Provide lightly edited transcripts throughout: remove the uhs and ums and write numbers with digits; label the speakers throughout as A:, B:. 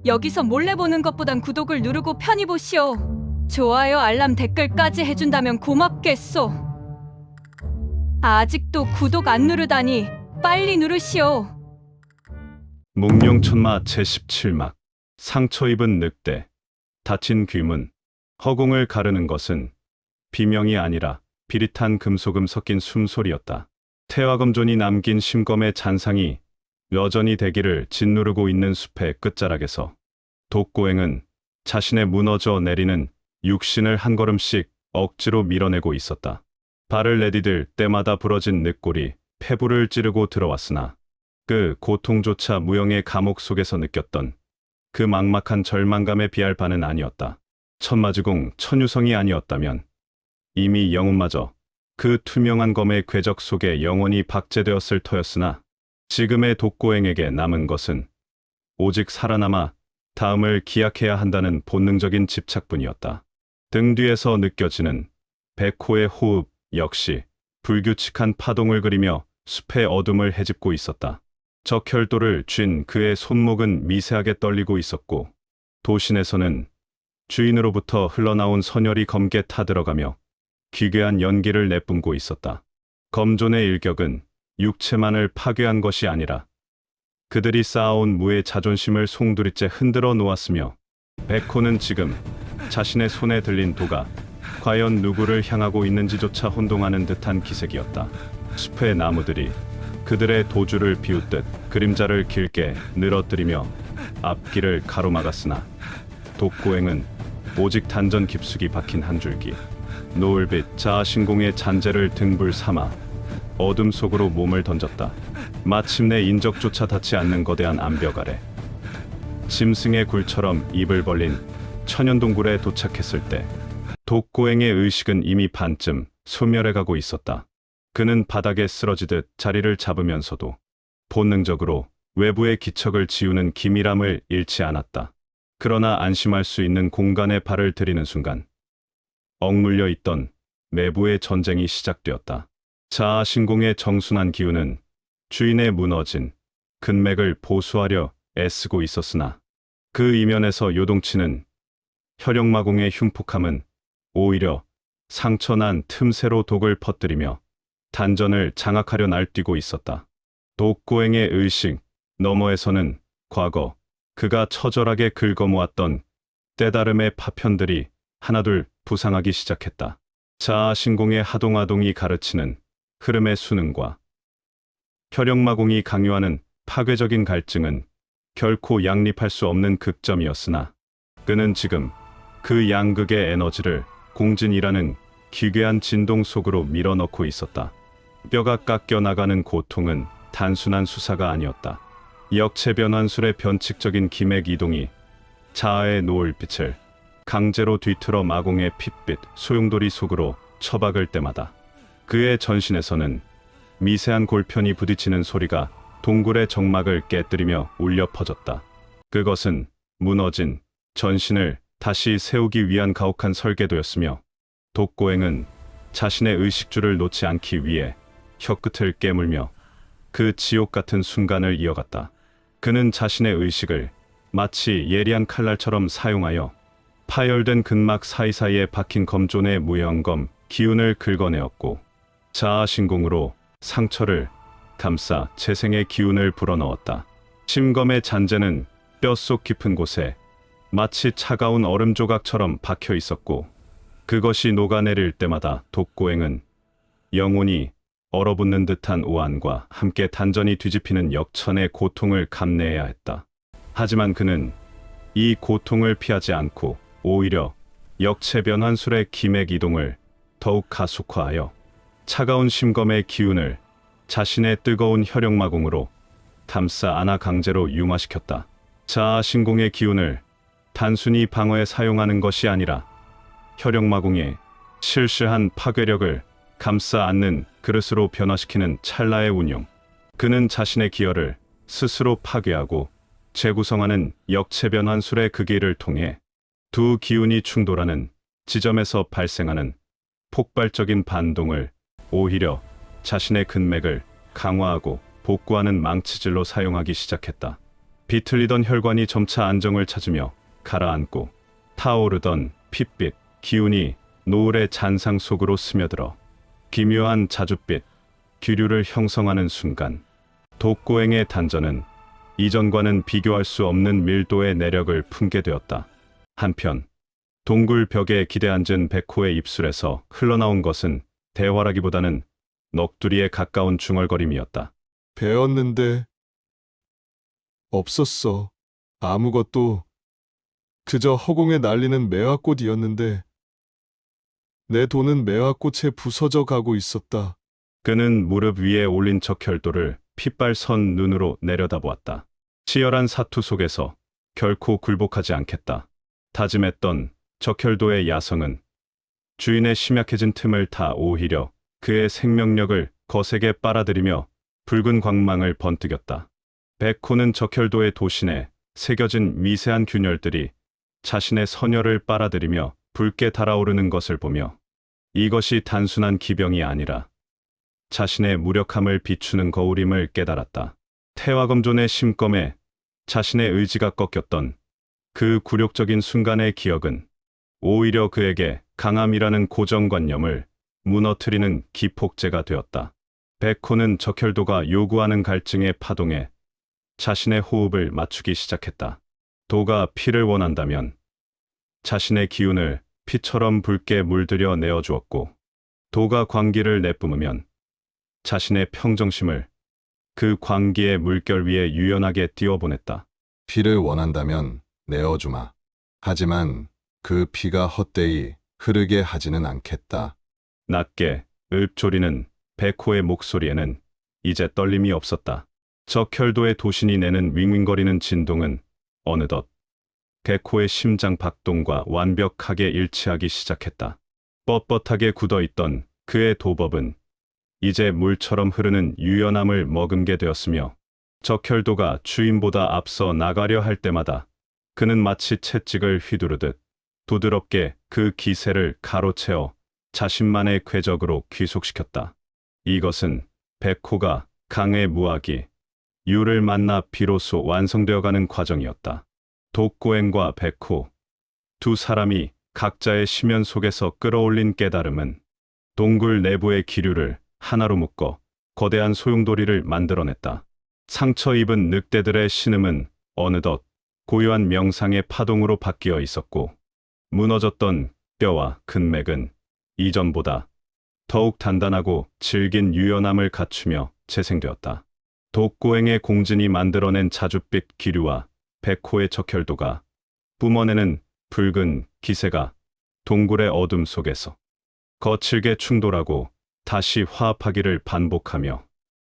A: 여기서 몰래 보는 것보단 구독을 누르고 편히 보시오. 좋아요, 알람, 댓글까지 해준다면 고맙겠소. 아직도 구독 안 누르다니 빨리 누르시오.
B: 몽룡천마 제17막 상처 입은 늑대, 다친 귀문, 허공을 가르는 것은 비명이 아니라 비릿한 금소금 섞인 숨소리였다. 태화검존이 남긴 심검의 잔상이 여전히 대기를 짓누르고 있는 숲의 끝자락에서 독고행은 자신의 무너져 내리는 육신을 한 걸음씩 억지로 밀어내고 있었다. 발을 내디딜 때마다 부러진 늑골이 폐부를 찌르고 들어왔으나 그 고통조차 무형의 감옥 속에서 느꼈던 그 막막한 절망감에 비할 바는 아니었다. 천마지공 천유성이 아니었다면 이미 영혼마저 그 투명한 검의 궤적 속에 영원히 박제되었을 터였으나 지금의 독고행에게 남은 것은 오직 살아남아 다음을 기약해야 한다는 본능적인 집착뿐이었다. 등 뒤에서 느껴지는 백호의 호흡 역시 불규칙한 파동을 그리며 숲의 어둠을 헤집고 있었다. 적혈도를 쥔 그의 손목은 미세하게 떨리고 있었고 도신에서는 주인으로부터 흘러나온 선혈이 검게 타들어가며 기괴한 연기를 내뿜고 있었다. 검존의 일격은 육체만을 파괴한 것이 아니라 그들이 쌓아온 무의 자존심을 송두리째 흔들어 놓았으며 백호는 지금 자신의 손에 들린 도가 과연 누구를 향하고 있는지조차 혼동하는 듯한 기색이었다. 숲의 나무들이 그들의 도주를 비웃듯 그림자를 길게 늘어뜨리며 앞길을 가로막았으나 독고행은 오직 단전 깊숙이 박힌 한 줄기 노을빛 자아신공의 잔재를 등불 삼아 어둠 속으로 몸을 던졌다. 마침내 인적조차 닿지 않는 거대한 암벽 아래 짐승의 굴처럼 입을 벌린 천연동굴에 도착했을 때 독고행의 의식은 이미 반쯤 소멸해가고 있었다. 그는 바닥에 쓰러지듯 자리를 잡으면서도 본능적으로 외부의 기척을 지우는 기밀함을 잃지 않았다. 그러나 안심할 수 있는 공간에 발을 들이는 순간 억눌려 있던 내부의 전쟁이 시작되었다. 자아신공의 정순한 기운은 주인의 무너진 근맥을 보수하려 애쓰고 있었으나 그 이면에서 요동치는 혈육마공의 흉폭함은 오히려 상처난 틈새로 독을 퍼뜨리며 단전을 장악하려 날뛰고 있었다. 독고행의 의식 너머에서는 과거 그가 처절하게 긁어모았던 때다름의 파편들이 하나둘 부상하기 시작했다. 자아신공의 하동하동이 가르치는 흐름의 수능과 혈육마공이 강요하는 파괴적인 갈증은 결코 양립할 수 없는 극점이었으나 그는 지금 그 양극의 에너지를 공진이라는 기괴한 진동 속으로 밀어넣고 있었다. 뼈가 깎여 나가는 고통은 단순한 수사가 아니었다. 역체 변환술의 변칙적인 기맥 이동이 자아의 노을빛을 강제로 뒤틀어 마공의 핏빛 소용돌이 속으로 처박을 때마다 그의 전신에서는 미세한 골편이 부딪히는 소리가 동굴의 정막을 깨뜨리며 울려 퍼졌다. 그것은 무너진 전신을 다시 세우기 위한 가혹한 설계도였으며 독고행은 자신의 의식주를 놓지 않기 위해 혀끝을 깨물며 그 지옥 같은 순간을 이어갔다. 그는 자신의 의식을 마치 예리한 칼날처럼 사용하여 파열된 근막 사이사이에 박힌 검존의 무형검 기운을 긁어내었고 자아신공으로 상처를 감싸 재생의 기운을 불어넣었다. 심검의 잔재는 뼛속 깊은 곳에 마치 차가운 얼음 조각처럼 박혀 있었고 그것이 녹아내릴 때마다 독고행은 영혼이 얼어붙는 듯한 오한과 함께 단전이 뒤집히는 역천의 고통을 감내해야 했다. 하지만 그는 이 고통을 피하지 않고 오히려 역체 변환술의 기맥 이동을 더욱 가속화하여 차가운 심검의 기운을 자신의 뜨거운 혈육마공으로 감싸 안아 강제로 융화시켰다. 자아신공의 기운을 단순히 방어에 사용하는 것이 아니라 혈육마공의 실시한 파괴력을 감싸 안는 그릇으로 변화시키는 찰나의 운용. 그는 자신의 기혈을 스스로 파괴하고 재구성하는 역체 변환술의 그 길을 통해 두 기운이 충돌하는 지점에서 발생하는 폭발적인 반동을 오히려 자신의 근맥을 강화하고 복구하는 망치질로 사용하기 시작했다. 비틀리던 혈관이 점차 안정을 찾으며 가라앉고 타오르던 핏빛 기운이 노을의 잔상 속으로 스며들어 기묘한 자줏빛 기류를 형성하는 순간 독고행의 단전은 이전과는 비교할 수 없는 밀도의 내력을 품게 되었다. 한편 동굴 벽에 기대앉은 백호의 입술에서 흘러나온 것은 대화라기보다는 넋두리에 가까운 중얼거림이었다.
C: 배웠는데 없었어. 아무것도 그저 허공에 날리는 매화꽃이었는데 내 돈은 매화꽃에 부서져 가고 있었다.
B: 그는 무릎 위에 올린 적혈도를 핏발선 눈으로 내려다보았다. 치열한 사투 속에서 결코 굴복하지 않겠다. 다짐했던 적혈도의 야성은 주인의 심약해진 틈을 타 오히려 그의 생명력을 거세게 빨아들이며 붉은 광망을 번뜩였다. 백호는 적혈도의 도신에 새겨진 미세한 균열들이 자신의 선혈을 빨아들이며 붉게 달아오르는 것을 보며 이것이 단순한 기병이 아니라 자신의 무력함을 비추는 거울임을 깨달았다. 태화검존의 심검에 자신의 의지가 꺾였던 그 굴욕적인 순간의 기억은 오히려 그에게 강함이라는 고정관념을 무너뜨리는 기폭제가 되었다. 백호는 적혈도가 요구하는 갈증의 파동에 자신의 호흡을 맞추기 시작했다. 도가 피를 원한다면 자신의 기운을 피처럼 붉게 물들여 내어주었고 도가 광기를 내뿜으면 자신의 평정심을 그 광기의 물결 위에 유연하게 띄워보냈다.
C: 피를 원한다면 내어주마. 하지만 그 피가 헛되이 흐르게 하지는 않겠다.
B: 낮게 읊조리는 백호의 목소리에는 이제 떨림이 없었다. 적혈도의 도신이 내는 윙윙거리는 진동은 어느덧 백호의 심장 박동과 완벽하게 일치하기 시작했다. 뻣뻣하게 굳어있던 그의 도법은 이제 물처럼 흐르는 유연함을 머금게 되었으며 적혈도가 주인보다 앞서 나가려 할 때마다 그는 마치 채찍을 휘두르듯 부드럽게 그 기세를 가로채어 자신만의 궤적으로 귀속시켰다. 이것은 백호가 강의 무학이 유를 만나 비로소 완성되어가는 과정이었다. 독고행과 백호 두 사람이 각자의 심연 속에서 끌어올린 깨달음은 동굴 내부의 기류를 하나로 묶어 거대한 소용돌이를 만들어냈다. 상처 입은 늑대들의 신음은 어느덧 고요한 명상의 파동으로 바뀌어 있었고 무너졌던 뼈와 근맥은 이전보다 더욱 단단하고 질긴 유연함을 갖추며 재생되었다. 독고행의 공진이 만들어낸 자줏빛 기류와 백호의 적혈도가 뿜어내는 붉은 기세가 동굴의 어둠 속에서 거칠게 충돌하고 다시 화합하기를 반복하며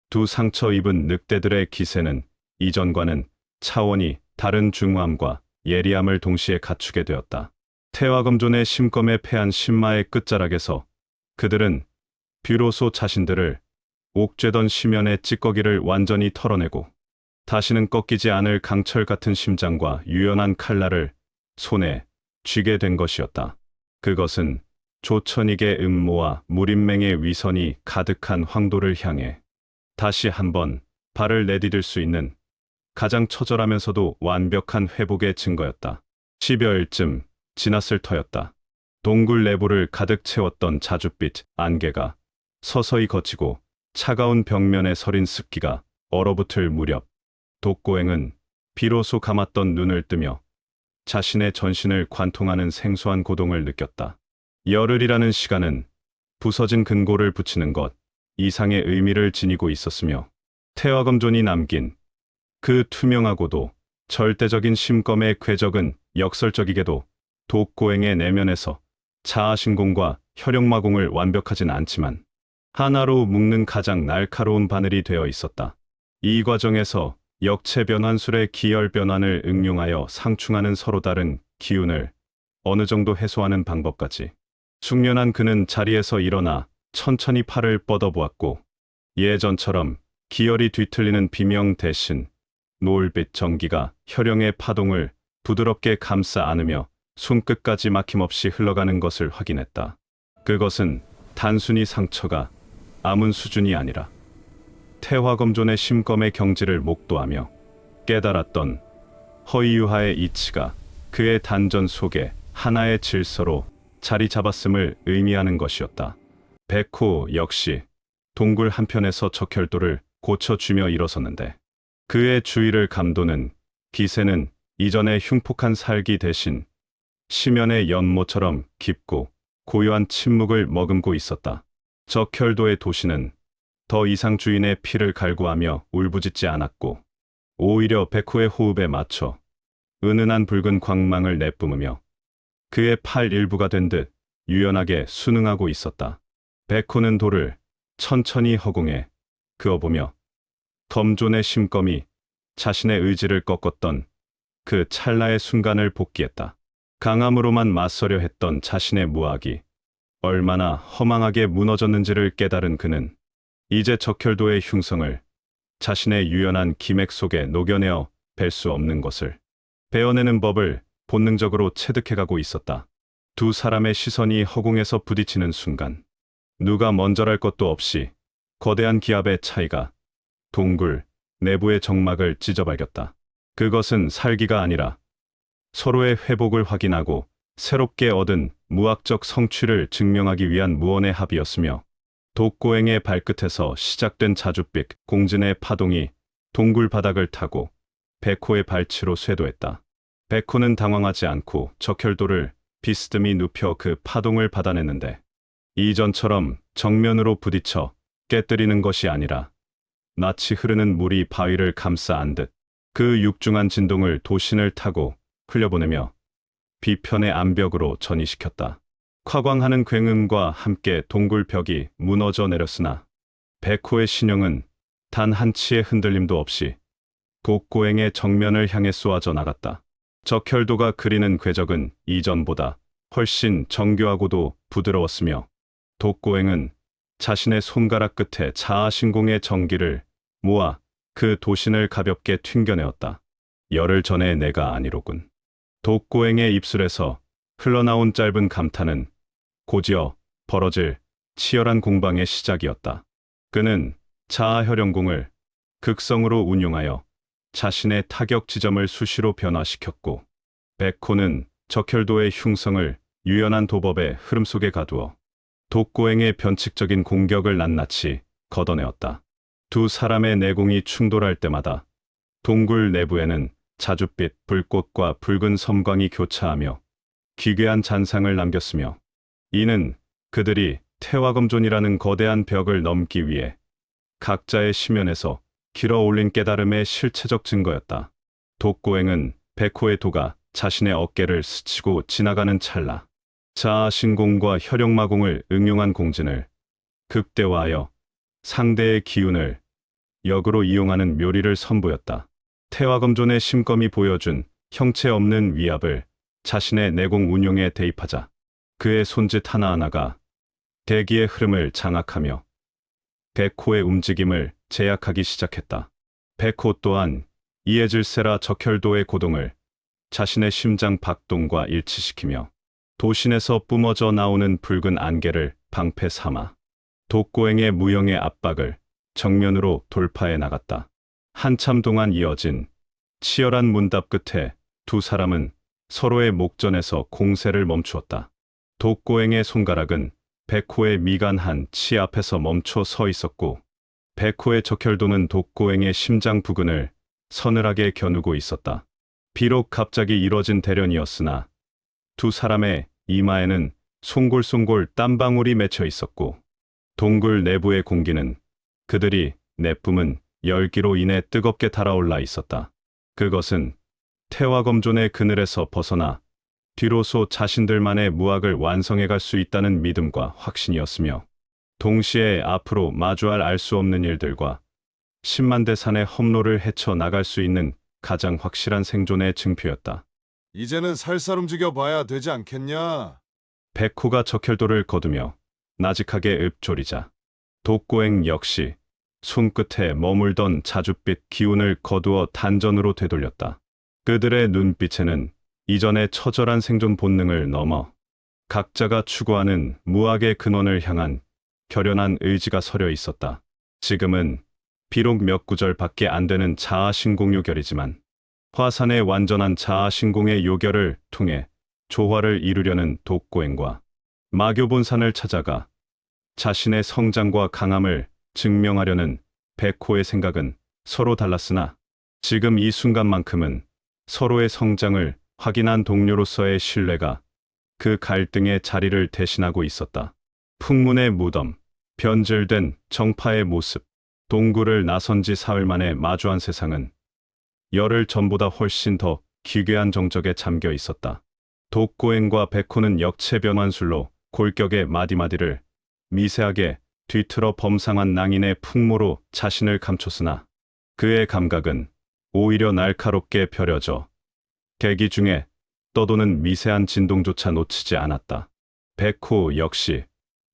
B: 두 상처 입은 늑대들의 기세는 이전과는 차원이 다른 중후함과 예리함을 동시에 갖추게 되었다. 태화검존의 심검에 패한 신마의 끝자락에서 그들은 비로소 자신들을 옥죄던 심연의 찌꺼기를 완전히 털어내고 다시는 꺾이지 않을 강철 같은 심장과 유연한 칼날을 손에 쥐게 된 것이었다. 그것은 조천익의 음모와 무림맹의 위선이 가득한 황도를 향해 다시 한번 발을 내디딜 수 있는 가장 처절하면서도 완벽한 회복의 증거였다. 10여일쯤 지났을 터였다. 동굴 내부를 가득 채웠던 자줏빛 안개가 서서히 걷히고 차가운 벽면에 서린 습기가 얼어붙을 무렵 독고행은 비로소 감았던 눈을 뜨며 자신의 전신을 관통하는 생소한 고동을 느꼈다. 열흘이라는 시간은 부서진 근고를 붙이는 것 이상의 의미를 지니고 있었으며 태화검존이 남긴 그 투명하고도 절대적인 심검의 궤적은 역설적이게도 독고행의 내면에서 자아신공과 혈육마공을 완벽하진 않지만 하나로 묶는 가장 날카로운 바늘이 되어 있었다. 이 과정에서 역체 변환술의 기열 변환을 응용하여 상충하는 서로 다른 기운을 어느 정도 해소하는 방법까지. 숙련한 그는 자리에서 일어나 천천히 팔을 뻗어보았고 예전처럼 기열이 뒤틀리는 비명 대신 노을빛 전기가 혈령의 파동을 부드럽게 감싸 안으며 손끝까지 막힘없이 흘러가는 것을 확인했다. 그것은 단순히 상처가 아문 수준이 아니라 태화검존의 심검의 경지를 목도하며 깨달았던 허이유하의 이치가 그의 단전 속에 하나의 질서로 자리 잡았음을 의미하는 것이었다. 백호 역시 동굴 한편에서 적혈도를 고쳐주며 일어섰는데 그의 주위를 감도는 기세는 이전의 흉폭한 살기 대신 심연의 연못처럼 깊고 고요한 침묵을 머금고 있었다. 적혈도의 도시는 더 이상 주인의 피를 갈구하며 울부짖지 않았고 오히려 백호의 호흡에 맞춰 은은한 붉은 광망을 내뿜으며 그의 팔 일부가 된 듯 유연하게 순응하고 있었다. 백호는 돌을 천천히 허공에 그어보며 덤존의 심검이 자신의 의지를 꺾었던 그 찰나의 순간을 복기했다. 강함으로만 맞서려 했던 자신의 무악이 얼마나 허망하게 무너졌는지를 깨달은 그는 이제 적혈도의 흉성을 자신의 유연한 기맥 속에 녹여내어 뵐 수 없는 것을 베어내는 법을 본능적으로 체득해가고 있었다. 두 사람의 시선이 허공에서 부딪히는 순간 누가 먼저랄 것도 없이 거대한 기압의 차이가 동굴 내부의 정막을 찢어발겼다. 그것은 살기가 아니라 서로의 회복을 확인하고 새롭게 얻은 무학적 성취를 증명하기 위한 무언의 합이었으며 독고행의 발끝에서 시작된 자줏빛 공진의 파동이 동굴 바닥을 타고 백호의 발치로 쇄도했다. 백호는 당황하지 않고 적혈도를 비스듬히 눕혀 그 파동을 받아냈는데 이전처럼 정면으로 부딪혀 깨뜨리는 것이 아니라 낯이 흐르는 물이 바위를 감싸 안듯 그 육중한 진동을 도신을 타고 흘려보내며 비편의 암벽으로 전이시켰다. 夸광하는 굉음과 함께 동굴 벽이 무너져 내렸으나 백호의 신용은 단 한 치의 흔들림도 없이 독고행의 정면을 향해 쏘아져 나갔다. 적혈도가 그리는 궤적은 이전보다 훨씬 정교하고도 부드러웠으며 독고행은 자신의 손가락 끝에 자아신공의 정기를 모아 그 도신을 가볍게 튕겨내었다. 열흘 전에 내가 아니로군. 독고행의 입술에서 흘러나온 짧은 감탄은 곧이어 벌어질 치열한 공방의 시작이었다. 그는 자아혈영공을 극성으로 운용하여 자신의 타격 지점을 수시로 변화시켰고 백호는 적혈도의 흉성을 유연한 도법의 흐름 속에 가두어 독고행의 변칙적인 공격을 낱낱이 걷어내었다. 두 사람의 내공이 충돌할 때마다 동굴 내부에는 자줏빛 불꽃과 붉은 섬광이 교차하며 기괴한 잔상을 남겼으며 이는 그들이 태화검존이라는 거대한 벽을 넘기 위해 각자의 심연에서 길어 올린 깨달음의 실체적 증거였다. 독고행은 백호의 도가 자신의 어깨를 스치고 지나가는 찰나 자아신공과 혈용마공을 응용한 공진을 극대화하여 상대의 기운을 역으로 이용하는 묘리를 선보였다. 태화검존의 심검이 보여준 형체 없는 위압을 자신의 내공 운용에 대입하자 그의 손짓 하나하나가 대기의 흐름을 장악하며 백호의 움직임을 제약하기 시작했다. 백호 또한 이에 질세라 적혈도의 고동을 자신의 심장 박동과 일치시키며 도신에서 뿜어져 나오는 붉은 안개를 방패 삼아 독고행의 무형의 압박을 정면으로 돌파해 나갔다. 한참 동안 이어진 치열한 문답 끝에 두 사람은 서로의 목전에서 공세를 멈추었다. 독고행의 손가락은 백호의 미간한 치 앞에서 멈춰 서 있었고 백호의 적혈도는 독고행의 심장 부근을 서늘하게 겨누고 있었다. 비록 갑자기 이뤄진 대련이었으나 두 사람의 이마에는 송골송골 땀방울이 맺혀 있었고 동굴 내부의 공기는 그들이 내뿜은 열기로 인해 뜨겁게 달아올라 있었다. 그것은 태화검존의 그늘에서 벗어나 비로소 자신들만의 무학을 완성해갈 수 있다는 믿음과 확신이었으며 동시에 앞으로 마주할 알 수 없는 일들과 10만 대산의 험로를 헤쳐 나갈 수 있는 가장 확실한 생존의 증표였다.
C: 이제는 살살 움직여 봐야 되지 않겠냐?
B: 백호가 적혈도를 거두며 나직하게 읊조리자 독고행 역시 손끝에 머물던 자줏빛 기운을 거두어 단전으로 되돌렸다. 그들의 눈빛에는 이전의 처절한 생존 본능을 넘어 각자가 추구하는 무학의 근원을 향한 결연한 의지가 서려 있었다. 지금은 비록 몇 구절밖에 안 되는 자아신공 요결이지만 화산의 완전한 자아신공의 요결을 통해 조화를 이루려는 독고행과 마교본산을 찾아가 자신의 성장과 강함을 증명하려는 백호의 생각은 서로 달랐으나 지금 이 순간만큼은 서로의 성장을 확인한 동료로서의 신뢰가 그 갈등의 자리를 대신하고 있었다. 풍문의 무덤, 변질된 정파의 모습, 동굴을 나선 지 사흘 만에 마주한 세상은 열흘 전보다 훨씬 더 기괴한 정적에 잠겨 있었다. 독고행과 백호는 역체 변환술로 골격의 마디마디를 미세하게 뒤틀어 범상한 낭인의 풍모로 자신을 감췄으나 그의 감각은 오히려 날카롭게 벼려져 대기 중에 떠도는 미세한 진동조차 놓치지 않았다. 백호 역시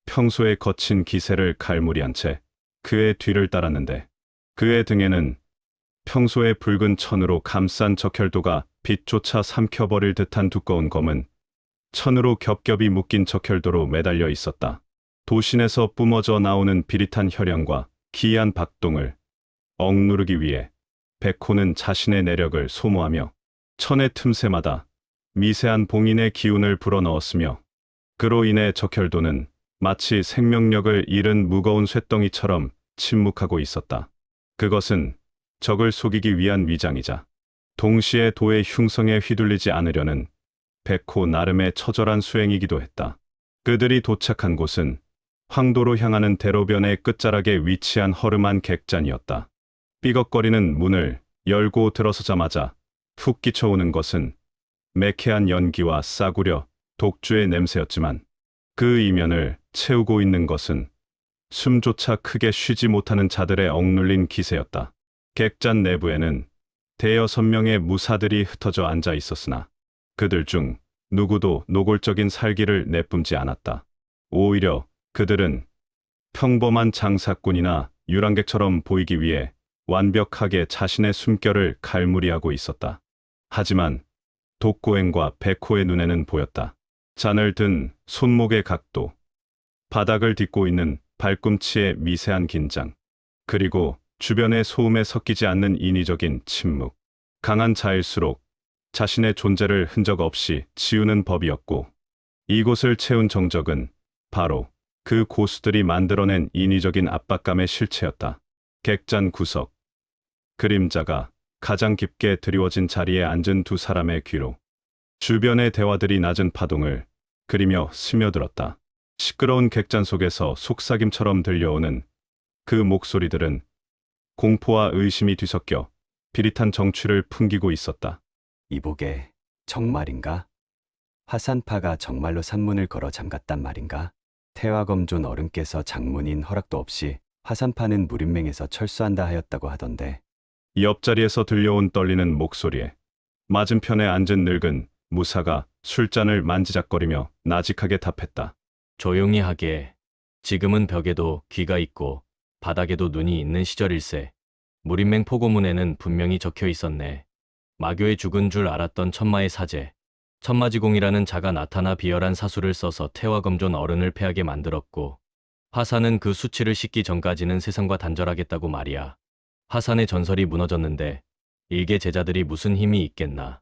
B: 평소에 거친 기세를 갈무리한 채 그의 뒤를 따랐는데 그의 등에는 평소에 붉은 천으로 감싼 적혈도가 빛조차 삼켜버릴 듯한 두꺼운 검은 천으로 겹겹이 묶인 적혈도로 매달려 있었다. 도신에서 뿜어져 나오는 비릿한 혈연과 기이한 박동을 억누르기 위해 백호는 자신의 내력을 소모하며 천의 틈새마다 미세한 봉인의 기운을 불어넣었으며 그로 인해 적혈도는 마치 생명력을 잃은 무거운 쇳덩이처럼 침묵하고 있었다. 그것은 적을 속이기 위한 위장이자 동시에 도의 흉성에 휘둘리지 않으려는 백호 나름의 처절한 수행이기도 했다. 그들이 도착한 곳은 황도로 향하는 대로변의 끝자락에 위치한 허름한 객잔이었다. 삐걱거리는 문을 열고 들어서자마자 훅 끼쳐오는 것은 매캐한 연기와 싸구려 독주의 냄새였지만 그 이면을 채우고 있는 것은 숨조차 크게 쉬지 못하는 자들의 억눌린 기세였다. 객잔 내부에는 대여섯 명의 무사들이 흩어져 앉아 있었으나 그들 중 누구도 노골적인 살기를 내뿜지 않았다. 오히려 그들은 평범한 장사꾼이나 유랑객처럼 보이기 위해 완벽하게 자신의 숨결을 갈무리하고 있었다. 하지만 독고행과 백호의 눈에는 보였다. 잔을 든 손목의 각도, 바닥을 딛고 있는 발꿈치의 미세한 긴장, 그리고 주변의 소음에 섞이지 않는 인위적인 침묵. 강한 자일수록 자신의 존재를 흔적 없이 지우는 법이었고 이곳을 채운 정적은 바로 그 고수들이 만들어낸 인위적인 압박감의 실체였다. 객잔 구석, 그림자가 가장 깊게 드리워진 자리에 앉은 두 사람의 귀로 주변의 대화들이 낮은 파동을 그리며 스며들었다. 시끄러운 객잔 속에서 속삭임처럼 들려오는 그 목소리들은 공포와 의심이 뒤섞여 비릿한 정취를 풍기고 있었다.
D: 이보게, 정말인가? 화산파가 정말로 산문을 걸어 잠갔단 말인가? 태화검존 어른께서 장문인 허락도 없이 화산파는 무림맹에서 철수한다 하였다고 하던데.
B: 옆자리에서 들려온 떨리는 목소리에 맞은편에 앉은 늙은 무사가 술잔을 만지작거리며 나직하게 답했다.
E: 조용히 하게. 지금은 벽에도 귀가 있고 바닥에도 눈이 있는 시절일세. 무림맹 포고문에는 분명히 적혀 있었네. 마교의 죽은 줄 알았던 천마의 사제. 천마지공이라는 자가 나타나 비열한 사수를 써서 태화검존 어른을 패하게 만들었고 화산은 그 수치를 씻기 전까지는 세상과 단절하겠다고 말이야. 화산의 전설이 무너졌는데 일개 제자들이 무슨 힘이 있겠나.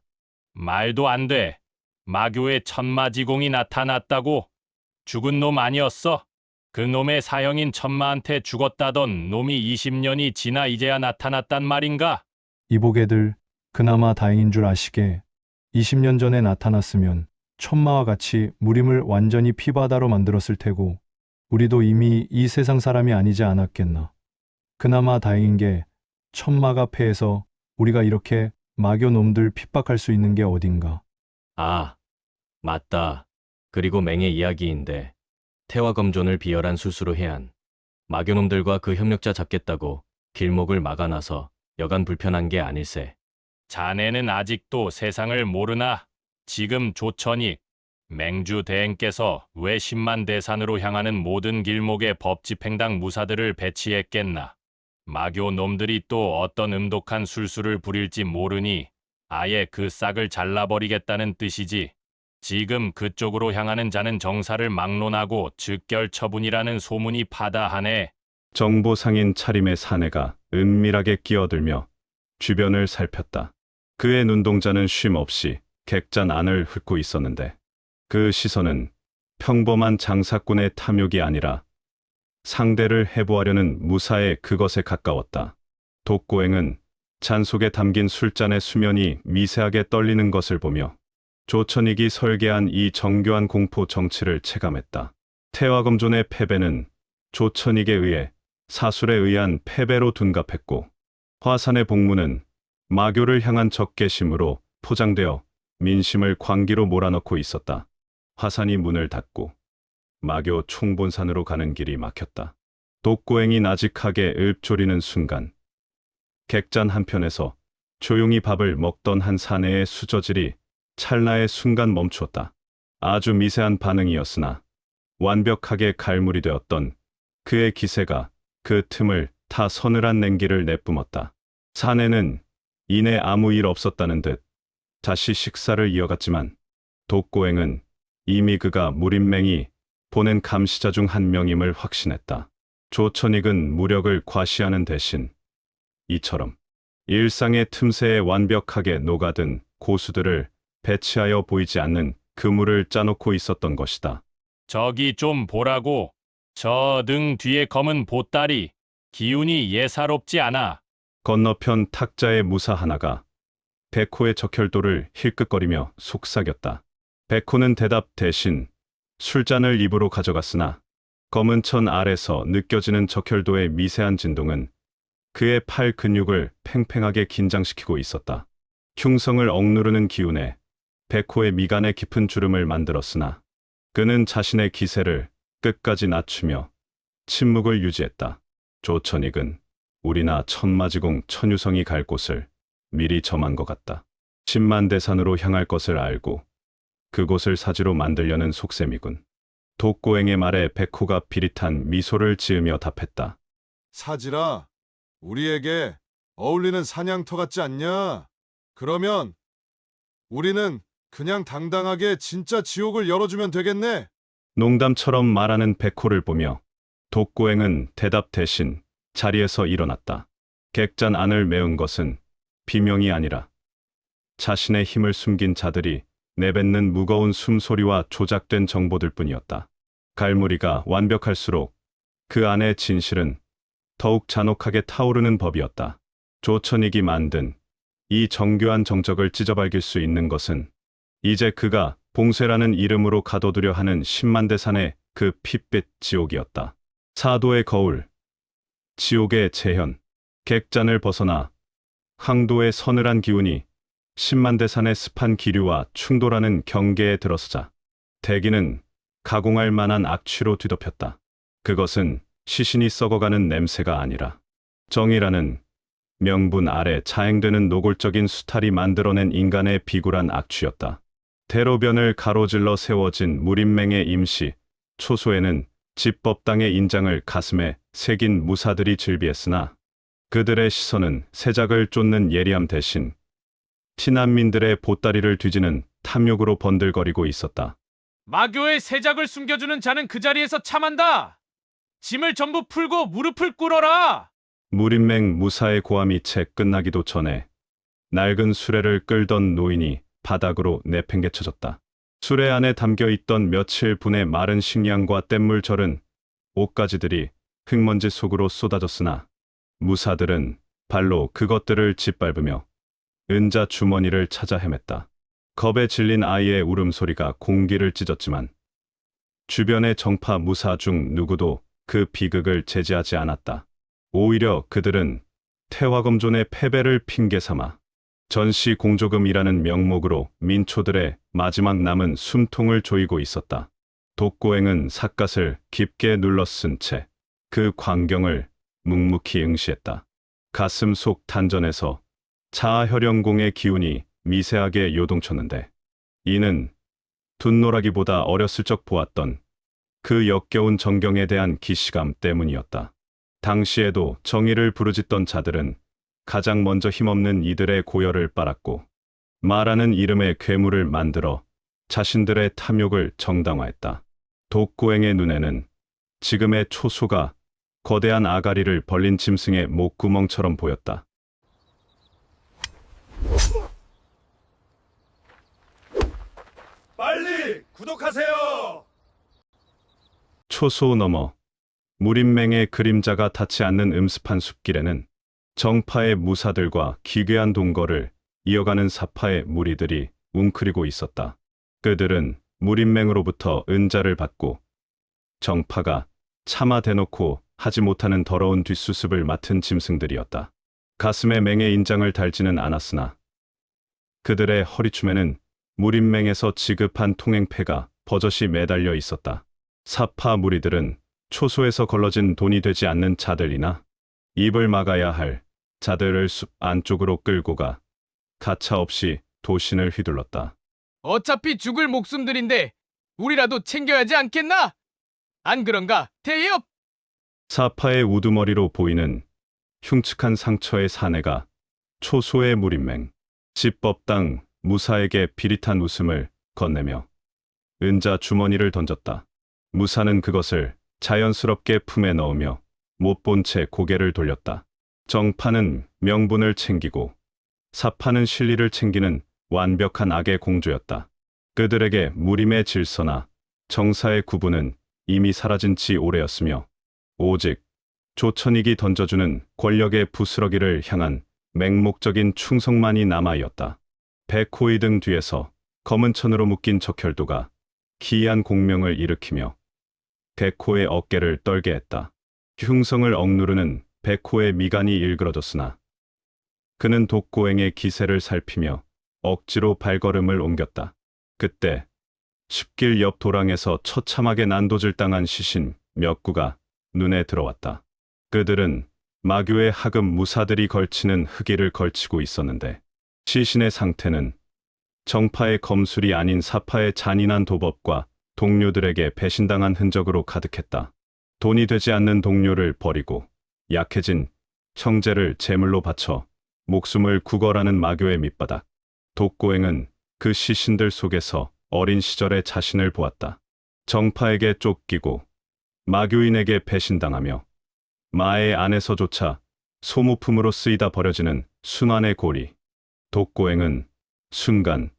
F: 말도 안 돼. 마교의 천마지공이 나타났다고? 죽은 놈 아니었어? 그 놈의 사형인 천마한테 죽었다던 놈이 20년이 지나 이제야 나타났단 말인가?
G: 이보게들, 그나마 다행인 줄 아시게 20년 전에 나타났으면 천마와 같이 무림을 완전히 피바다로 만들었을 테고 우리도 이미 이 세상 사람이 아니지 않았겠나. 그나마 다행인 게 천마가 패해서 우리가 이렇게 마교 놈들 핍박할 수 있는 게 어딘가.
E: 아, 맞다. 그리고 맹의 이야기인데 태화검존을 비열한 술수로 해한 마교놈들과 그 협력자 잡겠다고 길목을 막아놔서 여간 불편한 게 아닐세.
F: 자네는 아직도 세상을 모르나? 지금 조천익, 맹주 대행께서 왜 10만 대산으로 향하는 모든 길목에 법집행당 무사들을 배치했겠나? 마교 놈들이 또 어떤 음독한 술수를 부릴지 모르니 아예 그 싹을 잘라버리겠다는 뜻이지. 지금 그쪽으로 향하는 자는 정사를 막론하고 즉결 처분이라는 소문이 파다하네.
B: 정보상인 차림의 사내가 은밀하게 끼어들며 주변을 살폈다. 그의 눈동자는 쉼 없이 객잔 안을 훑고 있었는데 그 시선은 평범한 장사꾼의 탐욕이 아니라 상대를 해부하려는 무사의 그것에 가까웠다. 독고행은 잔 속에 담긴 술잔의 수면이 미세하게 떨리는 것을 보며 조천익이 설계한 이 정교한 공포 정치를 체감했다. 태화검존의 패배는 조천익에 의해 사술에 의한 패배로 둔갑했고 화산의 복무는 마교를 향한 적개심으로 포장되어 민심을 광기로 몰아넣고 있었다. 화산이 문을 닫고 마교 총본산으로 가는 길이 막혔다. 독고행이 나직하게 읊조리는 순간 객잔 한편에서 조용히 밥을 먹던 한 사내의 수저질이 찰나의 순간 멈추었다. 아주 미세한 반응이었으나 완벽하게 갈물이 되었던 그의 기세가 그 틈을 타 서늘한 냉기를 내뿜었다. 사내는 이내 아무 일 없었다는 듯 다시 식사를 이어갔지만 독고행은 이미 그가 무림맹이 보낸 감시자 중 한 명임을 확신했다. 조천익은 무력을 과시하는 대신 이처럼 일상의 틈새에 완벽하게 녹아든 고수들을 배치하여 보이지 않는 그물을 짜놓고 있었던 것이다.
F: 저기 좀 보라고. 저 등 뒤에 검은 보따리. 기운이 예사롭지 않아.
B: 건너편 탁자의 무사 하나가 백호의 적혈도를 힐끗거리며 속삭였다. 백호는 대답 대신 술잔을 입으로 가져갔으나 검은 천 아래서 느껴지는 적혈도의 미세한 진동은 그의 팔 근육을 팽팽하게 긴장시키고 있었다. 흉성을 억누르는 기운에 백호의 미간에 깊은 주름을 만들었으나 그는 자신의 기세를 끝까지 낮추며 침묵을 유지했다. 조천익은 우리나 천마지공 천유성이 갈 곳을 미리 점한 것 같다. 10만 대산으로 향할 것을 알고 그곳을 사지로 만들려는 속셈이군. 독고행의 말에 백호가 비릿한 미소를 지으며 답했다.
C: 사지라, 우리에게 어울리는 사냥터 같지 않냐? 그러면 우리는 그냥 당당하게 진짜 지옥을 열어주면 되겠네.
B: 농담처럼 말하는 백호를 보며 독고행은 대답 대신 자리에서 일어났다. 객잔 안을 메운 것은 비명이 아니라 자신의 힘을 숨긴 자들이 내뱉는 무거운 숨소리와 조작된 정보들 뿐이었다. 갈무리가 완벽할수록 그 안의 진실은 더욱 잔혹하게 타오르는 법이었다. 조천익이 만든 이 정교한 정적을 찢어발길 수 있는 것은 이제 그가 봉쇄라는 이름으로 가둬두려 하는 10만 대산의 그 핏빛 지옥이었다. 사도의 거울, 지옥의 재현, 객잔을 벗어나 항도의 서늘한 기운이 10만 대산의 습한 기류와 충돌하는 경계에 들어서자 대기는 가공할 만한 악취로 뒤덮였다. 그것은 시신이 썩어가는 냄새가 아니라 정이라는 명분 아래 자행되는 노골적인 수탈이 만들어낸 인간의 비굴한 악취였다. 대로변을 가로질러 세워진 무림맹의 임시, 초소에는 집법당의 인장을 가슴에 새긴 무사들이 즐비했으나 그들의 시선은 세작을 쫓는 예리함 대신 티난민들의 보따리를 뒤지는 탐욕으로 번들거리고 있었다.
H: 마교의 세작을 숨겨주는 자는 그 자리에서 참한다. 짐을 전부 풀고 무릎을 꿇어라.
B: 무림맹 무사의 고함이 채 끝나기도 전에 낡은 수레를 끌던 노인이 바닥으로 내팽개쳐졌다. 수레 안에 담겨있던 며칠 분의 마른 식량과 뗏물 절은 옷가지들이 흙먼지 속으로 쏟아졌으나 무사들은 발로 그것들을 짓밟으며 은자 주머니를 찾아 헤맸다. 겁에 질린 아이의 울음소리가 공기를 찢었지만 주변의 정파 무사 중 누구도 그 비극을 제지하지 않았다. 오히려 그들은 태화검존의 패배를 핑계 삼아 전시 공조금이라는 명목으로 민초들의 마지막 남은 숨통을 조이고 있었다. 독고행은 삿갓을 깊게 눌러쓴 채 그 광경을 묵묵히 응시했다. 가슴 속 단전에서 자아혈영공의 기운이 미세하게 요동쳤는데 이는 둔노라기보다 어렸을 적 보았던 그 역겨운 정경에 대한 기시감 때문이었다. 당시에도 정의를 부르짖던 자들은 가장 먼저 힘없는 이들의 고열을 빨았고 말하는 이름의 괴물을 만들어 자신들의 탐욕을 정당화했다. 독고행의 눈에는 지금의 초소가 거대한 아가리를 벌린 짐승의 목구멍처럼 보였다.
C: 빨리 구독하세요.
B: 초소 너머 무림맹의 그림자가 닿지 않는 음습한 숲길에는 정파의 무사들과 기괴한 동거를 이어가는 사파의 무리들이 웅크리고 있었다. 그들은 무림맹으로부터 은자를 받고 정파가 차마 대놓고 하지 못하는 더러운 뒷수습을 맡은 짐승들이었다. 가슴에 맹의 인장을 달지는 않았으나 그들의 허리춤에는 무림맹에서 지급한 통행패가 버젓이 매달려 있었다. 사파 무리들은 초소에서 걸러진 돈이 되지 않는 자들이나 입을 막아야 할 자들을 숲 안쪽으로 끌고 가 가차없이 도신을 휘둘렀다.
H: 어차피 죽을 목숨들인데 우리라도 챙겨야 하지 않겠나? 안 그런가, 대엽?
B: 사파의 우두머리로 보이는 흉측한 상처의 사내가 초소의 무림맹, 집법당 무사에게 비릿한 웃음을 건네며 은자 주머니를 던졌다. 무사는 그것을 자연스럽게 품에 넣으며 못 본 채 고개를 돌렸다. 정파는 명분을 챙기고 사파는 실리를 챙기는 완벽한 악의 공주였다. 그들에게 무림의 질서나 정사의 구분은 이미 사라진 지 오래였으며 오직 조천익이 던져주는 권력의 부스러기를 향한 맹목적인 충성만이 남아있었다. 백호의 등 뒤에서 검은 천으로 묶인 적혈도가 기이한 공명을 일으키며 백호의 어깨를 떨게 했다. 흉성을 억누르는 백호의 미간이 일그러졌으나 그는 독고행의 기세를 살피며 억지로 발걸음을 옮겼다. 그때 숲길 옆 도랑에서 처참하게 난도질 당한 시신 몇 구가 눈에 들어왔다. 그들은 마교의 하급 무사들이 걸치는 흑의를 걸치고 있었는데 시신의 상태는 정파의 검술이 아닌 사파의 잔인한 도법과 동료들에게 배신당한 흔적으로 가득했다. 돈이 되지 않는 동료를 버리고 약해진 형제를 제물로 바쳐 목숨을 구걸하는 마교의 밑바닥. 독고행은 그 시신들 속에서 어린 시절의 자신을 보았다. 정파에게 쫓기고 마교인에게 배신당하며 마의 안에서조차 소모품으로 쓰이다 버려지는 순환의 고리. 독고행은 순간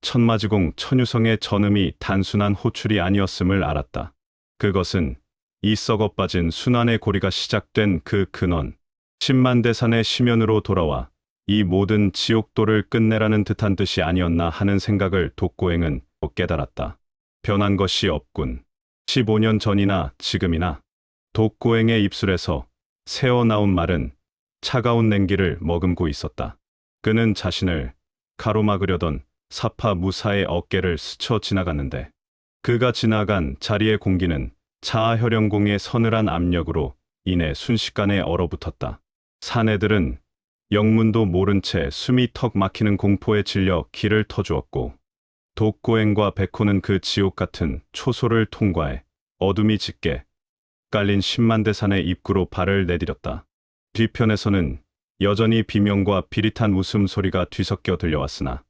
B: 천마지공 천유성의 전음이 단순한 호출이 아니었음을 알았다. 그것은 이 썩어 빠진 순환의 고리가 시작된 그 근원, 10만 대산의 심연으로 돌아와 이 모든 지옥도를 끝내라는 듯한 뜻이 아니었나 하는 생각을 독고행은 깨달았다. 변한 것이 없군. 15년 전이나 지금이나 독고행의 입술에서 새어나온 말은 차가운 냉기를 머금고 있었다. 그는 자신을 가로막으려던 사파 무사의 어깨를 스쳐 지나갔는데 그가 지나간 자리의 공기는 자아혈연공의 서늘한 압력으로 인해 순식간에 얼어붙었다. 사내들은 영문도 모른 채 숨이 턱 막히는 공포에 질려 길을 터주었고 독고행과 백호는 그 지옥 같은 초소를 통과해 어둠이 짙게 깔린 10만 대산의 입구로 발을 내디뎠다. 뒤편에서는 여전히 비명과 비릿한 웃음소리가 뒤섞여 들려왔으나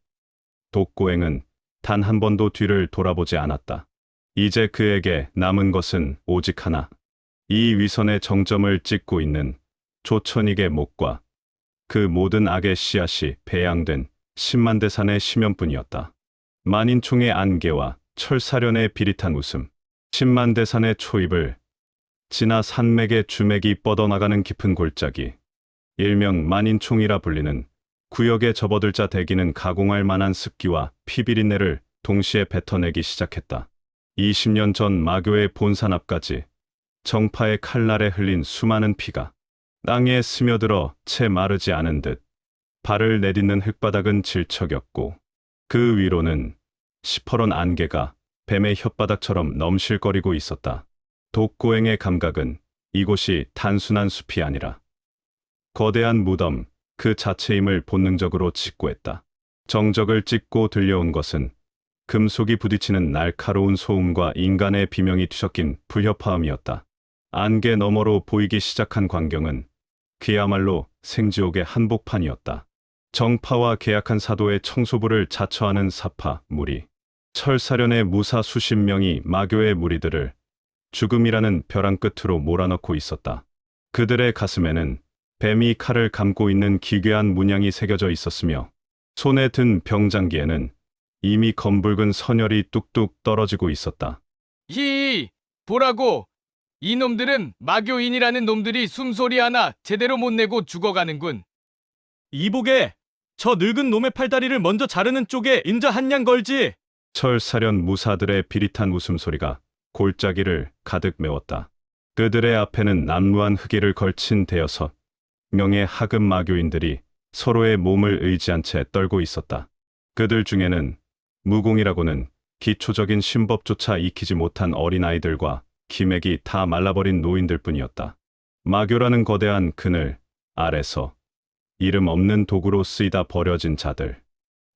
B: 독고행은 단 한 번도 뒤를 돌아보지 않았다. 이제 그에게 남은 것은 오직 하나. 이 위선의 정점을 찍고 있는 조천익의 목과 그 모든 악의 씨앗이 배양된 10만 대산의 심연뿐이었다. 만인총의 안개와 철사련의 비릿한 웃음, 10만 대산의 초입을 지나 산맥의 주맥이 뻗어나가는 깊은 골짜기, 일명 만인총이라 불리는 구역에 접어들자 대기는 가공할 만한 습기와 피비린내를 동시에 뱉어내기 시작했다. 20년 전 마교의 본산 앞까지 정파의 칼날에 흘린 수많은 피가 땅에 스며들어 채 마르지 않은 듯 발을 내딛는 흙바닥은 질척였고 그 위로는 시퍼런 안개가 뱀의 혓바닥처럼 넘실거리고 있었다. 독고행의 감각은 이곳이 단순한 숲이 아니라 거대한 무덤 그 자체임을 본능적으로 직구했다. 정적을 찢고 들려온 것은 금속이 부딪히는 날카로운 소음과 인간의 비명이 뒤섞인 불협화음이었다. 안개 너머로 보이기 시작한 광경은 그야말로 생지옥의 한복판이었다. 정파와 계약한 사도의 청소부를 자처하는 사파 무리, 철사련의 무사 수십 명이 마교의 무리들을 죽음이라는 벼랑 끝으로 몰아넣고 있었다. 그들의 가슴에는 뱀이 칼을 감고 있는 기괴한 문양이 새겨져 있었으며 손에 든 병장기에는 이미 검붉은 선혈이 뚝뚝 떨어지고 있었다.
I: 보라고! 이놈들은 마교인이라는 놈들이 숨소리 하나 제대로 못 내고 죽어가는군.
E: 이복에 저 늙은 놈의 팔다리를 먼저 자르는 쪽에 인자 한 양 걸지.
B: 철사련 무사들의 비릿한 웃음소리가 골짜기를 가득 메웠다. 그들의 앞에는 남루한 흑의를 걸친 대여섯 명의 하급 마교인들이 서로의 몸을 의지한 채 떨고 있었다. 그들 중에는 무공이라고는 기초적인 신법조차 익히지 못한 어린아이들과 기맥이 다 말라버린 노인들뿐이었다. 마교라는 거대한 그늘 아래서 이름 없는 도구로 쓰이다 버려진 자들.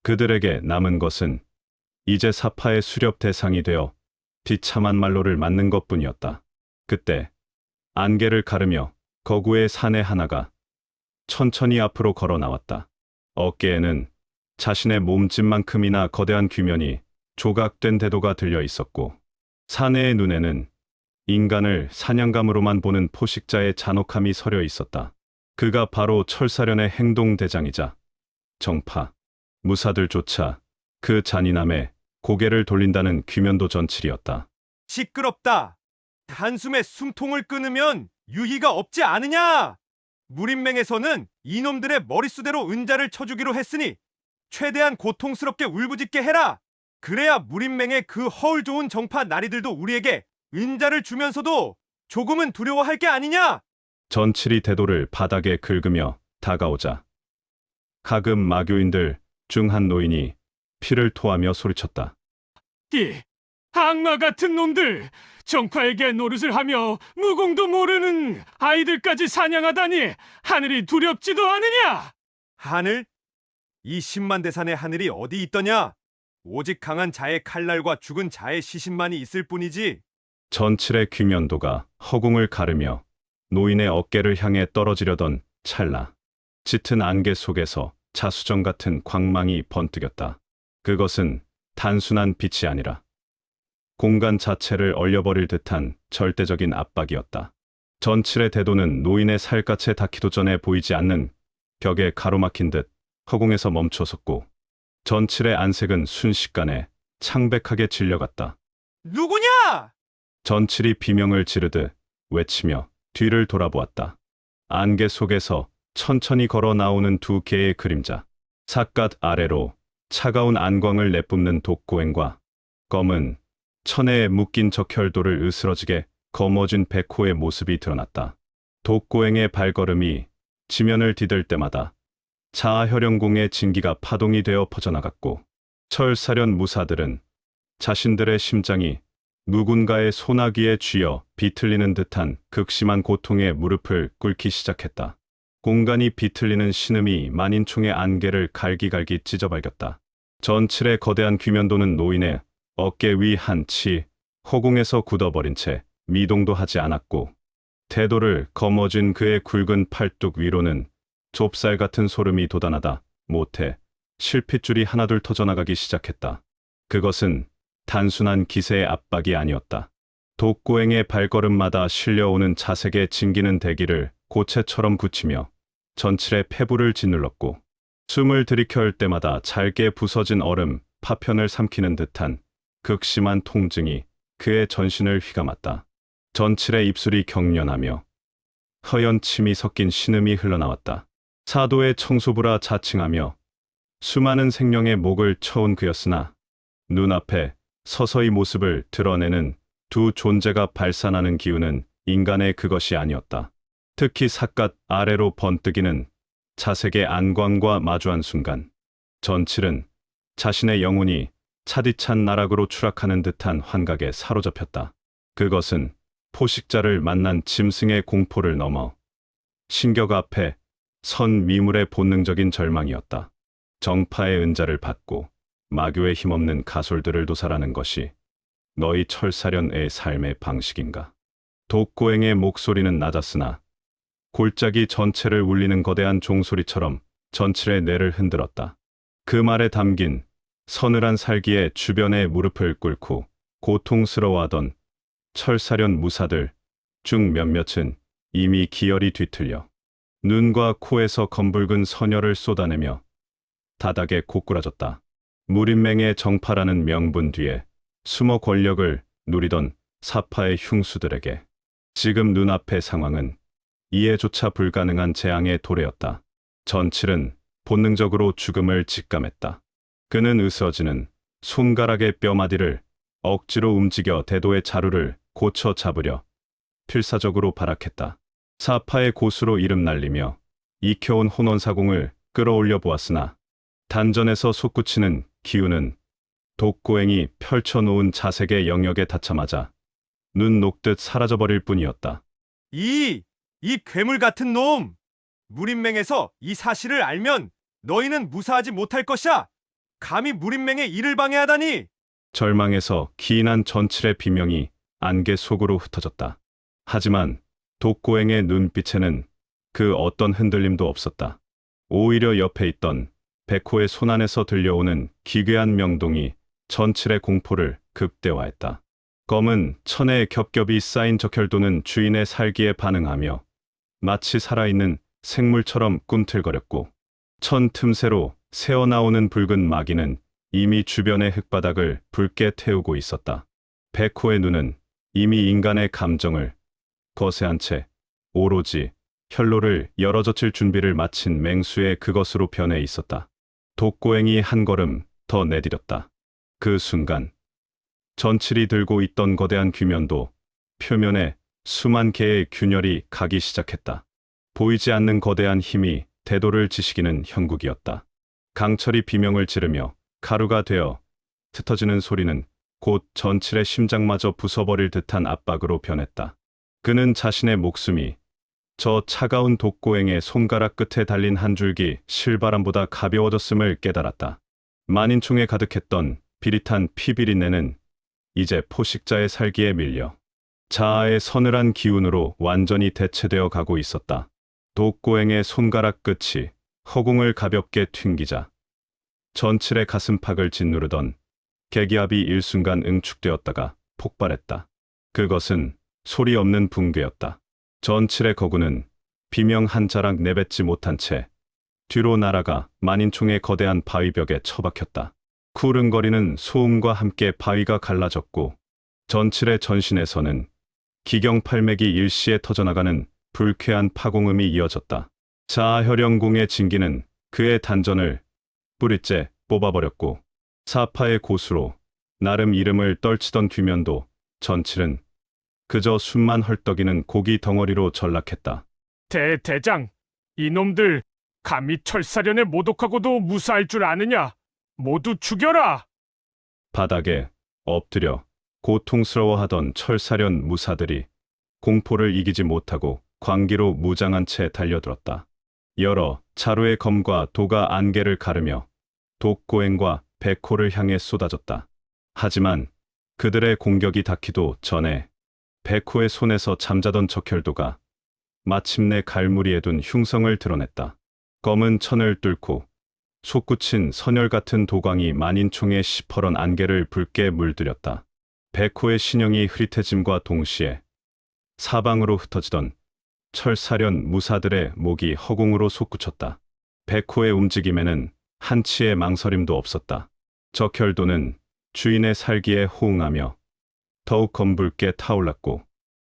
B: 그들에게 남은 것은 이제 사파의 수렵 대상이 되어 비참한 말로를 맞는 것뿐이었다. 그때 안개를 가르며 거구의 사내 하나가 천천히 앞으로 걸어 나왔다. 어깨에는 자신의 몸집만큼이나 거대한 규면이 조각된 대도가 들려 있었고 사내의 눈에는 인간을 사냥감으로만 보는 포식자의 잔혹함이 서려 있었다. 그가 바로 철사련의 행동대장이자 정파, 무사들조차 그 잔인함에 고개를 돌린다는 귀면도 전칠이었다.
J: 시끄럽다. 한숨에 숨통을 끊으면 유희가 없지 않으냐? 무린맹에서는 이놈들의 머릿수대로 은자를 쳐주기로 했으니 최대한 고통스럽게 울부짖게 해라. 그래야 무린맹의 그 허울 좋은 정파 나리들도 우리에게 은자를 주면서도 조금은 두려워할 게 아니냐?
B: 전칠이 대도를 바닥에 긁으며 다가오자 가급 마교인들 중 한 노인이 피를 토하며 소리쳤다.
H: 이 악마 같은 놈들! 정파에게 노릇을 하며 무공도 모르는 아이들까지 사냥하다니 하늘이 두렵지도 않으냐?
J: 하늘? 이 10만 대산의 하늘이 어디 있더냐? 오직 강한 자의 칼날과 죽은 자의 시신만이 있을 뿐이지.
B: 전칠의 귀면도가 허공을 가르며 노인의 어깨를 향해 떨어지려던 찰나 짙은 안개 속에서 자수정 같은 광망이 번뜩였다. 그것은 단순한 빛이 아니라 공간 자체를 얼려버릴 듯한 절대적인 압박이었다. 전칠의 대도는 노인의 살갗에 닿기도 전에 보이지 않는 벽에 가로막힌 듯 허공에서 멈춰섰고 전칠의 안색은 순식간에 창백하게 질려갔다.
J: 누구냐?
B: 전칠이 비명을 지르듯 외치며 뒤를 돌아보았다. 안개 속에서 천천히 걸어 나오는 두 개의 그림자. 삿갓 아래로 차가운 안광을 내뿜는 독고행과 검은 천에 묶인 적혈도를 으스러지게 거머쥔 백호의 모습이 드러났다. 독고행의 발걸음이 지면을 디딜 때마다 자아혈영공의 진기가 파동이 되어 퍼져나갔고 철사련 무사들은 자신들의 심장이 누군가의 소나기에 쥐어 비틀리는 듯한 극심한 고통에 무릎을 꿇기 시작했다. 공간이 비틀리는 신음이 만인총의 안개를 갈기갈기 찢어발겼다. 전칠의 거대한 귀면도는 노인의 어깨 위 한치 허공에서 굳어버린 채 미동도 하지 않았고 대도를 거머쥔 그의 굵은 팔뚝 위로는 좁쌀 같은 소름이 돋아나다 못해 실핏줄이 하나둘 터져나가기 시작했다. 그것은 단순한 기세의 압박이 아니었다. 독고행의 발걸음마다 실려오는 자색의 징기는 대기를 고체처럼 굳히며 전칠의 폐부를 짓눌렀고 숨을 들이켜올 때마다 잘게 부서진 얼음 파편을 삼키는 듯한 극심한 통증이 그의 전신을 휘감았다. 전칠의 입술이 경련하며 허연 침이 섞인 신음이 흘러나왔다. 사도의 청소부라 자칭하며 수많은 생명의 목을 쳐온 그였으나 눈앞에 서서히 모습을 드러내는 두 존재가 발산하는 기운은 인간의 그것이 아니었다. 특히 삿갓 아래로 번뜩이는 자색의 안광과 마주한 순간 전칠은 자신의 영혼이 차디찬 나락으로 추락하는 듯한 환각에 사로잡혔다. 그것은 포식자를 만난 짐승의 공포를 넘어 신격 앞에 선 미물의 본능적인 절망이었다. 정파의 은자를 받고 마교의 힘없는 가솔들을 도살하는 것이 너희 철사련의 삶의 방식인가? 독고행의 목소리는 낮았으나 골짜기 전체를 울리는 거대한 종소리처럼 전칠의 뇌를 흔들었다. 그 말에 담긴 서늘한 살기에 주변의 무릎을 꿇고 고통스러워하던 철사련 무사들 중 몇몇은 이미 기혈이 뒤틀려 눈과 코에서 검붉은 선혈을 쏟아내며 바닥에 고꾸라졌다. 무림맹의 정파라는 명분 뒤에 숨어 권력을 누리던 사파의 흉수들에게 지금 눈앞의 상황은 이해조차 불가능한 재앙의 도래였다. 전칠은 본능적으로 죽음을 직감했다. 그는 으스러지는 손가락의 뼈마디를 억지로 움직여 대도의 자루를 고쳐 잡으려 필사적으로 발악했다. 사파의 고수로 이름 날리며 익혀온 혼원사공을 끌어올려 보았으나 단전에서 솟구치는 기운은 독고행이 펼쳐놓은 자색의 영역에 닿자마자 눈 녹듯 사라져버릴 뿐이었다.
J: 이 괴물 같은 놈! 무림맹에서 이 사실을 알면 너희는 무사하지 못할 것이야! 감히 무림맹의 일을 방해하다니!
B: 절망에서 기인한 전칠의 비명이 안개 속으로 흩어졌다. 하지만 독고행의 눈빛에는 그 어떤 흔들림도 없었다. 오히려 옆에 있던 백호의 손안에서 들려오는 기괴한 명동이 전칠의 공포를 극대화했다. 검은 천에 겹겹이 쌓인 적혈도는 주인의 살기에 반응하며 마치 살아있는 생물처럼 꿈틀거렸고 천 틈새로 새어나오는 붉은 마귀는 이미 주변의 흙바닥을 붉게 태우고 있었다. 백호의 눈은 이미 인간의 감정을 거세한 채 오로지 혈로를 열어젖힐 준비를 마친 맹수의 그것으로 변해 있었다. 독고행이 한 걸음 더 내디뎠다. 그 순간 전칠이 들고 있던 거대한 귀면도 표면에 수만 개의 균열이 가기 시작했다. 보이지 않는 거대한 힘이 대도를 지시기는 형국이었다. 강철이 비명을 지르며 가루가 되어 흩어지는 소리는 곧 전칠의 심장마저 부숴버릴 듯한 압박으로 변했다. 그는 자신의 목숨이 저 차가운 독고행의 손가락 끝에 달린 한 줄기 실바람보다 가벼워졌음을 깨달았다. 만인총에 가득했던 비릿한 피비린내는 이제 포식자의 살기에 밀려 자아의 서늘한 기운으로 완전히 대체되어 가고 있었다. 독고행의 손가락 끝이 허공을 가볍게 튕기자 전칠의 가슴팍을 짓누르던 계기압이 일순간 응축되었다가 폭발했다. 그것은 소리 없는 붕괴였다. 전칠의 거구는 비명 한 자락 내뱉지 못한 채 뒤로 날아가 만인총의 거대한 바위벽에 처박혔다. 쿠릉거리는 소음과 함께 바위가 갈라졌고 전칠의 전신에서는 기경팔맥이 일시에 터져나가는 불쾌한 파공음이 이어졌다. 자아혈영공의 진기는 그의 단전을 뿌리째 뽑아버렸고 사파의 고수로 나름 이름을 떨치던 귀면도 전칠은 그저 숨만 헐떡이는 고기 덩어리로 전락했다.
H: 대장, 이놈들 감히 철사련에 모독하고도 무사할 줄 아느냐? 모두 죽여라!
B: 바닥에 엎드려 고통스러워하던 철사련 무사들이 공포를 이기지 못하고 광기로 무장한 채 달려들었다. 여러 자루의 검과 도가 안개를 가르며 독고행과 백호를 향해 쏟아졌다. 하지만 그들의 공격이 닿기도 전에 백호의 손에서 잠자던 적혈도가 마침내 갈무리에 둔 흉성을 드러냈다. 검은 천을 뚫고 솟구친 선혈 같은 도광이 만인총의 시퍼런 안개를 붉게 물들였다. 백호의 신형이 흐릿해짐과 동시에 사방으로 흩어지던 철사련 무사들의 목이 허공으로 솟구쳤다. 백호의 움직임에는 한치의 망설임도 없었다. 적혈도는 주인의 살기에 호응하며 더욱 검붉게 타올랐고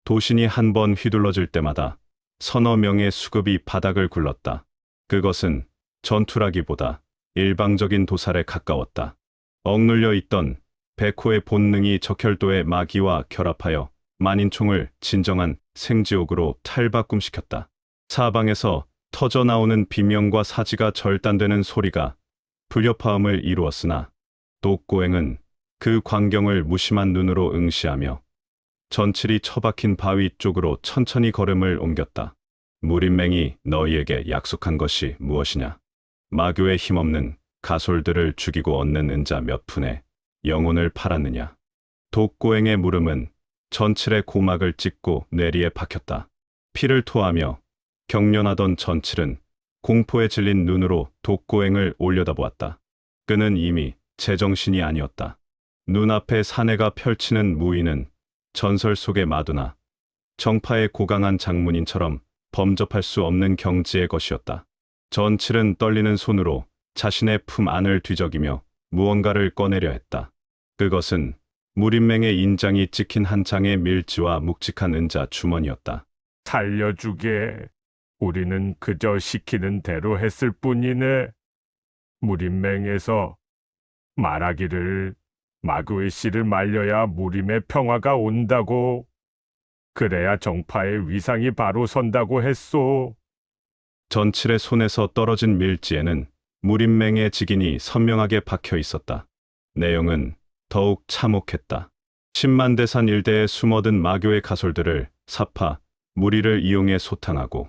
B: 도신이 한 번 휘둘러질 때마다 서너 명의 수급이 바닥을 굴렀다. 그것은 전투라기보다 일방적인 도살에 가까웠다. 억눌려 있던 백호의 본능이 적혈도의 마귀와 결합하여 만인총을 진정한 생지옥으로 탈바꿈시켰다. 사방에서 터져나오는 비명과 사지가 절단되는 소리가 불협화음을 이루었으나 독고행은 그 광경을 무심한 눈으로 응시하며 전칠이 처박힌 바위 쪽으로 천천히 걸음을 옮겼다. 무림맹이 너희에게 약속한 것이 무엇이냐? 마교의 힘없는 가솔들을 죽이고 얻는 은자 몇 푼에 영혼을 팔았느냐? 독고행의 물음은 전칠의 고막을 찢고 뇌리에 박혔다. 피를 토하며 경련하던 전칠은 공포에 질린 눈으로 독고행을 올려다보았다. 그는 이미 제정신이 아니었다. 눈앞에 사내가 펼치는 무의는 전설 속의 마두나 정파의 고강한 장문인처럼 범접할 수 없는 경지의 것이었다. 전칠은 떨리는 손으로 자신의 품 안을 뒤적이며 무언가를 꺼내려 했다. 그것은 무림맹의 인장이 찍힌 한 장의 밀지와 묵직한 은자 주머니였다.
K: 살려주게. 우리는 그저 시키는 대로 했을 뿐이네. 무림맹에서 말하기를 마그의 씨를 말려야 무림의 평화가 온다고. 그래야 정파의 위상이 바로 선다고 했소.
B: 전칠의 손에서 떨어진 밀지에는 무림맹의 직인이 선명하게 박혀 있었다. 내용은 더욱 참혹했다. 10만 대산 일대에 숨어든 마교의 가솔들을 사파, 무리를 이용해 소탕하고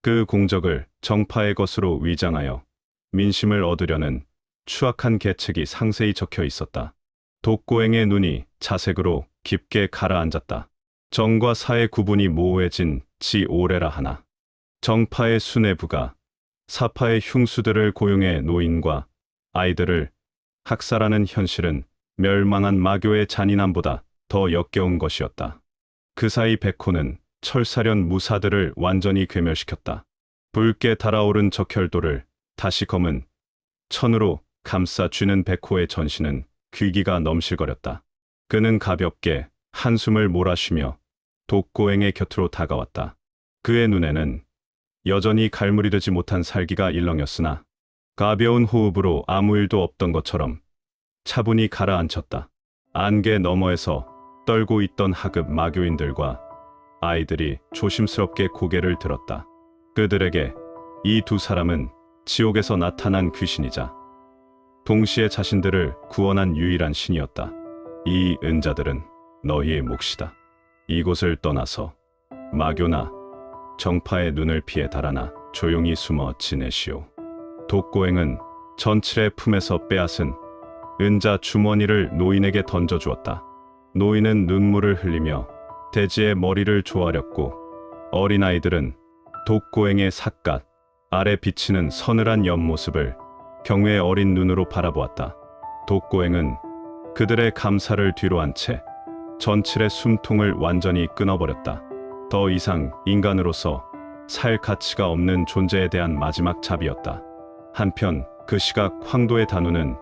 B: 그 공적을 정파의 것으로 위장하여 민심을 얻으려는 추악한 계책이 상세히 적혀 있었다. 독고행의 눈이 자색으로 깊게 가라앉았다. 정과 사의 구분이 모호해진 지 오래라 하나. 정파의 수뇌부가 사파의 흉수들을 고용해 노인과 아이들을 학살하는 현실은 멸망한 마교의 잔인함보다 더 역겨운 것이었다. 그 사이 백호는 철사련 무사들을 완전히 괴멸시켰다. 붉게 달아오른 적혈도를 다시 검은 천으로 감싸 쥐는 백호의 전신은 귀기가 넘실거렸다. 그는 가볍게 한숨을 몰아쉬며 독고행의 곁으로 다가왔다. 그의 눈에는 여전히 갈무리 되지 못한 살기가 일렁였으나 가벼운 호흡으로 아무 일도 없던 것처럼 차분히 가라앉혔다. 안개 너머에서 떨고 있던 하급 마교인들과 아이들이 조심스럽게 고개를 들었다. 그들에게 이 두 사람은 지옥에서 나타난 귀신이자 동시에 자신들을 구원한 유일한 신이었다. 이 은자들은 너희의 몫이다. 이곳을 떠나서 마교나 정파의 눈을 피해 달아나 조용히 숨어 지내시오. 독고행은 전칠의 품에서 빼앗은 은자 주머니를 노인에게 던져주었다. 노인은 눈물을 흘리며 대지의 머리를 조아렸고 어린아이들은 독고행의 삿갓 아래 비치는 서늘한 옆모습을 경외 어린 눈으로 바라보았다. 독고행은 그들의 감사를 뒤로한 채 전칠의 숨통을 완전히 끊어버렸다. 더 이상 인간으로서 살 가치가 없는 존재에 대한 마지막 잡이었다. 한편 그 시각 황도의 단우는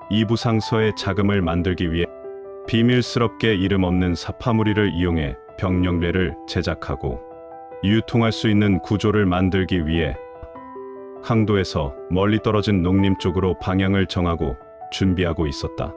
B: 이부상서의 자금을 만들기 위해 비밀스럽게 이름 없는 사파무리를 이용해 병력례를 제작하고 유통할 수 있는 구조를 만들기 위해 황도에서 멀리 떨어진 농림 쪽으로 방향을 정하고 준비하고 있었다.